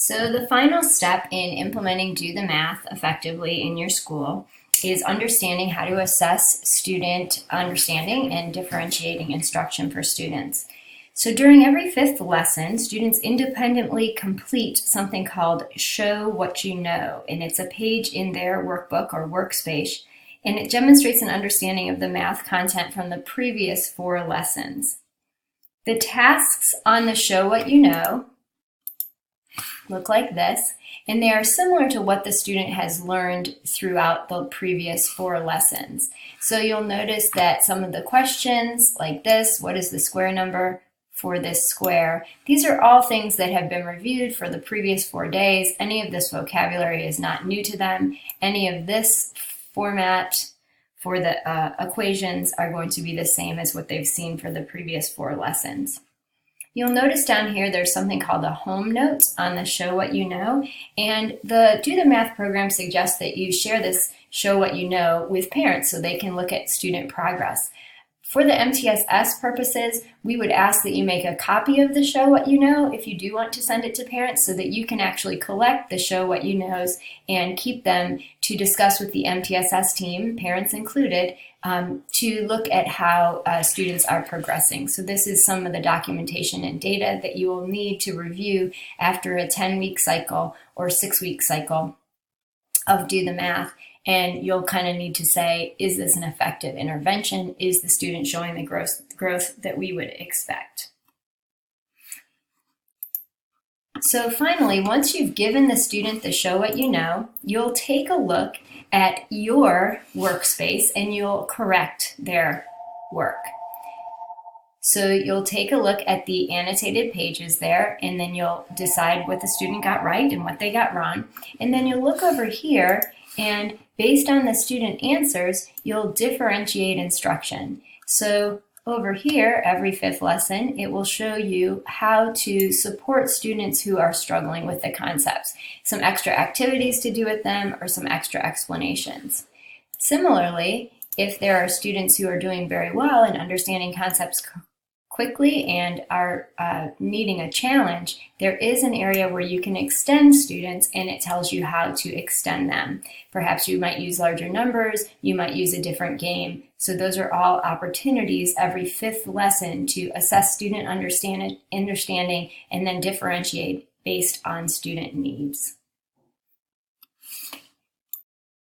So the final step in implementing Do the Math effectively in your school is understanding how to assess student understanding and differentiating instruction for students. So during every fifth lesson, students independently complete something called Show What You Know, and it's a page in their workbook or workspace, and it demonstrates an understanding of the math content from the previous 4 lessons. The tasks on the Show What You Know look like this, and they are similar to what the student has learned throughout the previous 4 lessons. So you'll notice that some of the questions like this, what is the square number for this square? These are all things that have been reviewed for the previous 4 days. Any of this vocabulary is not new to them. Any of this format for the equations are going to be the same as what they've seen for the previous 4 lessons. You'll notice down here there's something called the home notes on the Show What You Know, and the Do the Math program suggests that you share this Show What You Know with parents so they can look at student progress. For the MTSS purposes, we would ask that you make a copy of the Show What You Know if you do want to send it to parents so that you can actually collect the Show What You Knows and keep them to discuss with the MTSS team, parents included, to look at how students are progressing. So this is some of the documentation and data that you will need to review after a 10-week cycle or 6-week cycle of Do the Math. And you'll kind of need to say, is this an effective intervention? Is the student showing the growth that we would expect? So finally, once you've given the student the Show What You Know, you'll take a look at your workspace and you'll correct their work. So you'll take a look at the annotated pages there, and then you'll decide what the student got right and what they got wrong. And then you'll look over here, and based on the student answers, you'll differentiate instruction. So over here, every 5th lesson, it will show you how to support students who are struggling with the concepts, some extra activities to do with them, or some extra explanations. Similarly, if there are students who are doing very well in understanding concepts quickly and are needing a challenge, there is an area where you can extend students, and it tells you how to extend them. Perhaps you might use larger numbers, you might use a different game. So those are all opportunities every 5th lesson to assess student understanding and then differentiate based on student needs.